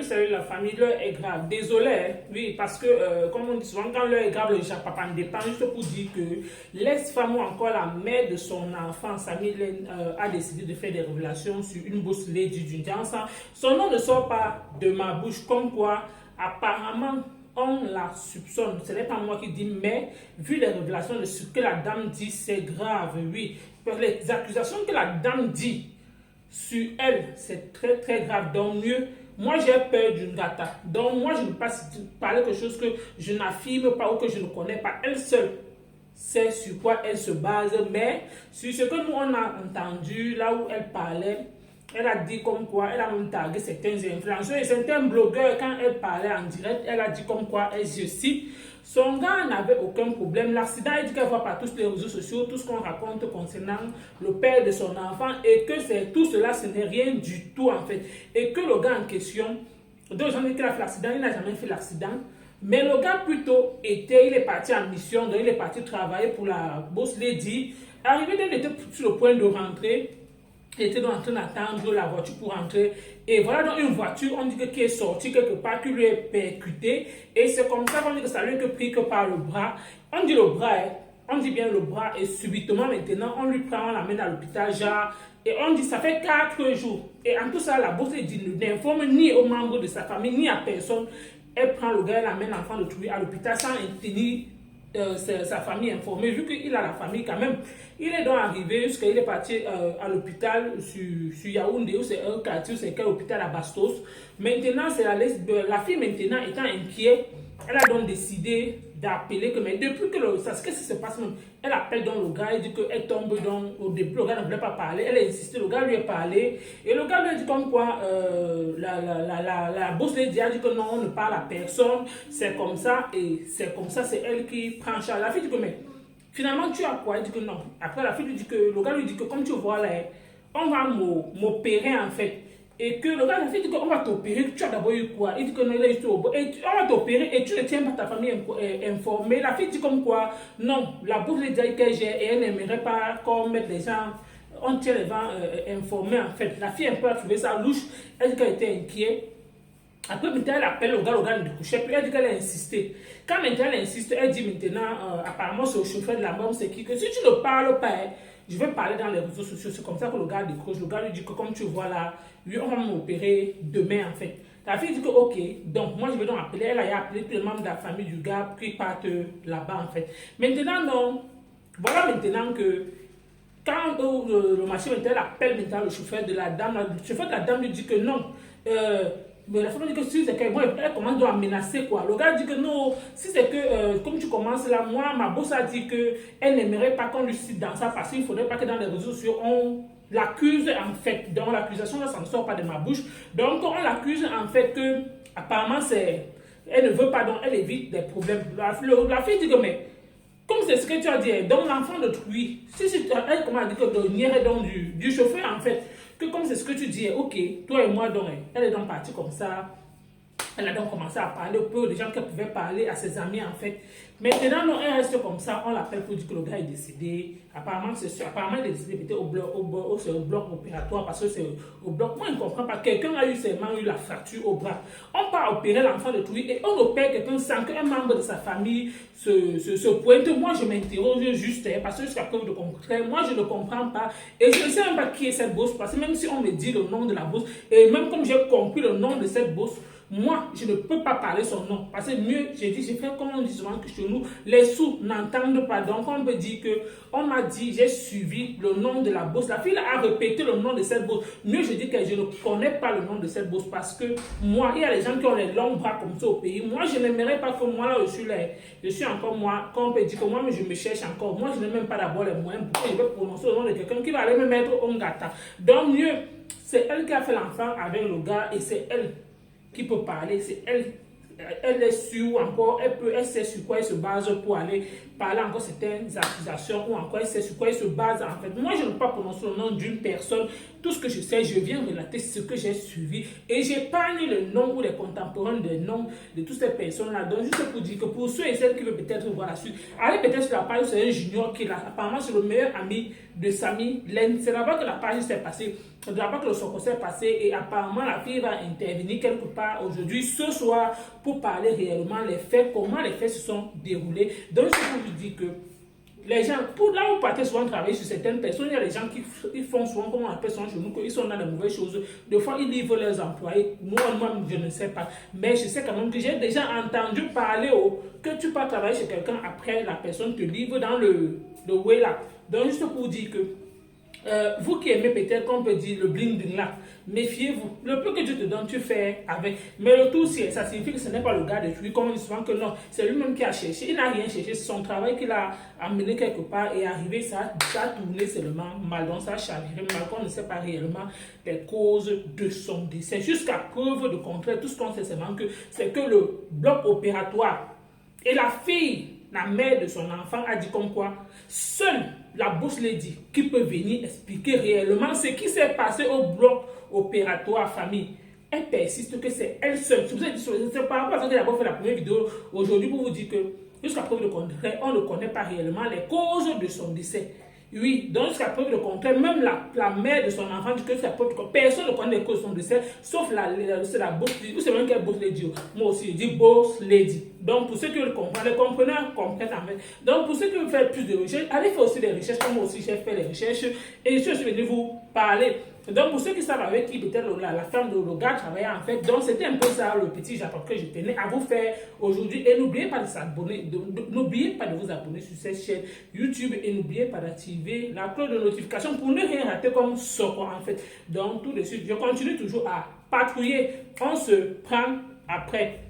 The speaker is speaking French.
Salut la famille, l'heure est grave. Désolé, hein. Oui, parce que, comme on dit souvent, quand l'heure est grave, le papa ne dépend. Juste pour dire que l'ex-femme ou encore la mère de son enfant, Samy Len, a décidé de faire des révélations sur une bourse Lady du Jansa. Son nom ne sort pas de ma bouche, comme quoi, apparemment, on la soupçonne. Ce n'est pas moi qui dis, mais vu les révélations de ce que la dame dit, c'est grave, oui. Les accusations que la dame dit sur elle, c'est très très grave. Donc mieux, moi j'ai peur d'une gata. Donc moi je ne peux pas parler quelque chose que je n'affirme pas ou que je ne connais pas. Elle seule sait sur quoi elle se base, mais sur ce que nous on a entendu là où elle parlait, elle a dit comme quoi, elle a même tagué certains influenceurs et certains blogueurs quand elle parlait en direct, elle a dit comme quoi, elle, je cite, son gars n'avait aucun problème. L'accident, elle dit qu'elle voit par tous les réseaux sociaux, tout ce qu'on raconte concernant le père de son enfant et que c'est tout cela, ce n'est rien du tout en fait. Et que le gars en question, donc j'en ai qu'il a fait l'accident, il n'a jamais fait l'accident. Mais le gars plutôt il est parti en mission, donc il est parti travailler pour la Boss Lady. Arrivé, il était sur le point de rentrer. Il était donc en train d'attendre la voiture pour rentrer. Et voilà donc une voiture, on dit que qui est sortie quelque part, qui lui est percutée. Et c'est comme ça qu'on dit que ça lui est pris que par le bras. On dit le bras, hein, on dit bien le bras. Et subitement maintenant, on lui prend, on l'amène à l'hôpital, genre. Et on dit ça fait 4 jours. Et en tout ça, la bourse n'informe ni aux membres de sa famille, ni à personne. Elle prend le gars, elle amène l'enfant de lui à l'hôpital sans tenir sa famille informée, vu qu'il a la famille quand même. Il est donc arrivé jusqu'à il est parti à l'hôpital sur Yaoundé, où c'est un quartier, c'est quel hôpital à Bastos. Maintenant, c'est la fille maintenant étant inquiète, elle a donc décidé d'appeler, mais depuis que ça, qu'est-ce qui se passe même? Elle appelle donc le gars, elle dit qu'elle tombe donc, au début, le gars ne voulait pas parler, elle a insisté, le gars lui a parlé, et le gars lui a dit comme quoi, la boss lady a dit que non, on ne parle à personne, c'est comme ça, et c'est comme ça, c'est elle qui prend charge. La fille dit que, mais finalement, tu as quoi? Elle dit que non. Après, la fille lui dit que, le gars lui dit que, comme tu vois là, on va m'opérer en fait. Et que le gars, la fille dit qu'on va t'opérer, tu as d'abord eu quoi? Il dit que non, il est juste au bout. Et on va t'opérer et tu ne tiens pas ta famille informée. La fille dit comme quoi, non, la bourse les dit qu'elle gère et elle n'aimerait pas qu'on mette les gens, on tient les gens informés en fait. La fille un peu a trouvé ça louche, elle dit qu'elle était inquiète. Après, maintenant, elle appelle le gars ne couchait plus. Elle dit qu'elle a insisté. Quand maintenant elle insiste, elle dit maintenant, apparemment, c'est au chauffeur de la bombe, c'est qui que si tu ne parles pas, je vais parler dans les réseaux sociaux. C'est comme ça que le gars décroche. Le gars lui dit que comme tu vois là, lui, on va m'opérer demain en fait. La fille dit que ok, donc moi je vais donc appeler. Elle a appelé tous les membres de la famille du gars qui partent là-bas en fait. Maintenant, non. Voilà maintenant que quand le marché maintenant, elle appelle maintenant le chauffeur de la dame, le chauffeur de la dame lui dit que non. Mais la femme dit que si c'est que bon, elle commence à menacer quoi. Le gars dit que non, si c'est que comme tu commences là, moi, ma boss a dit que elle n'aimerait pas qu'on lui cite dans ça parce qu'il ne faudrait pas que dans les réseaux sociaux on l'accuse en fait. Donc l'accusation là, ça ne sort pas de ma bouche. Donc on l'accuse en fait que apparemment c'est, elle ne veut pas, donc elle évite des problèmes. La fille dit que mais comme c'est ce que tu as dit, donc l'enfant de lui, si elle comment dit que de donc du chauffeur en fait, que comme c'est ce que tu dis, ok, toi et moi donc, elle est donc partie comme ça, elle a donc commencé à parler au peu des gens qu'elle pouvait parler à ses amis en fait. Maintenant, non, elle reste comme ça, on l'appelle pour dire que le gars est décédé. Apparemment, il est décédé peut-être au bloc opératoire parce que c'est au bloc. Moi, je ne comprends pas. Quelqu'un a eu seulement eu la fracture au bras. On part opérer l'enfant de lui et on opère quelqu'un sans qu'un membre de sa famille se pointe. Moi, je m'interroge juste parce que jusqu'à preuve de contraire, moi, je ne comprends pas. Et je ne sais même pas qui est cette bosse parce que même si on me dit le nom de la bosse, et même comme j'ai compris le nom de cette bosse, moi, je ne peux pas parler son nom. Parce que mieux, j'ai dit, j'ai fait comme on dit souvent que chez nous, les sous n'entendent pas. Donc, on peut dire que, on m'a dit, j'ai suivi le nom de la bosse. La fille a répété le nom de cette bosse. Mieux, je dis que je ne connais pas le nom de cette bosse parce que moi, il y a des gens qui ont les longs bras comme ça au pays. Moi, je n'aimerais pas que moi, là, je suis encore moi, quand on peut dire que moi, mais je me cherche encore. Moi, je n'ai même pas d'abord les moyens. Pourquoi je vais prononcer le nom de quelqu'un qui va aller me mettre au gata. Donc, mieux, c'est elle qui a fait l'enfant avec le gars et c'est elle qui peut parler, c'est elle. Elle est sûre encore, elle sait sur quoi elle se base pour aller parler encore certaines accusations ou encore elle sait sur quoi elle se base en fait. Moi, je ne peux pas prononcer le nom d'une personne tout ce que je sais, je viens relater ce que j'ai suivi et j'épargne le nom ou les contemporains des noms de toutes ces personnes-là. Donc, juste pour dire que pour ceux et celles qui veulent peut-être voir la suite, allez peut-être sur la page, c'est un junior qui est là. Apparemment, c'est le meilleur ami de Samy Len. C'est là-bas que la page s'est passée. C'est là-bas que le Soko s'est passé et apparemment, la fille va intervenir quelque part aujourd'hui, ce soir, pour parler réellement les faits, comment les faits se sont déroulés. Donc, je peux vous dire que les gens, pour là où vous partez souvent travailler sur certaines personnes, il y a des gens qui ils font souvent, comme on appelle souvent chez nous, qu'ils sont dans de mauvaises choses. Des fois, ils livrent leurs employés. Moi, je ne sais pas. Mais je sais quand même que j'ai déjà entendu parler que tu peux travailler chez quelqu'un après la personne te livre dans le way là. Donc, juste pour dire que vous qui aimez peut-être qu'on peut dire le bling bling là, méfiez-vous. Le peu que Dieu te donne, tu fais avec. Mais le tout, ça signifie que ce n'est pas le gars de lui, comme on dit souvent que non, c'est lui-même qui a cherché. Il n'a rien cherché, c'est son travail qu'il a amené quelque part et arrivé, ça a tourné seulement mal. Donc ça a chaviré mal, qu'on ne sait pas réellement les causes de son décès. Jusqu'à preuve de contraire, tout ce qu'on sait seulement c'est que le bloc opératoire et la fille, la mère de son enfant, a dit comme quoi seule la boss lady qui peut venir expliquer réellement ce qui s'est passé au bloc opératoire famille. Elle persiste que c'est elle seule. C'est par rapport à ça que j'ai d'abord fait la première vidéo aujourd'hui pour vous dire que jusqu'à preuve de contraire, on ne connaît pas réellement les causes de son décès. Oui, donc jusqu'à preuve de contraire, même la mère de son enfant dit que c'est preuve de contraire. Personne ne connaît les causes de son décès, sauf la boss lady. Vous savez même quelle boss lady. Moi aussi, je dis boss lady. Donc pour ceux qui veulent comprendre, les compreneurs comprennent en fait. Donc pour ceux qui veulent faire plus de recherches, allez faire aussi des recherches, comme moi aussi j'ai fait les recherches. Et je suis venu vous parler. Donc pour ceux qui savent avec qui peut-être la femme de le gars travaillait en fait, donc c'était un peu ça le petit Japon que je tenais à vous faire aujourd'hui. Et n'oubliez pas de s'abonner, n'oubliez pas de vous abonner sur cette chaîne YouTube et n'oubliez pas d'activer la cloche de notification pour ne rien rater comme Soko en fait. Donc tout de suite, je continue toujours à patrouiller. On se prend après.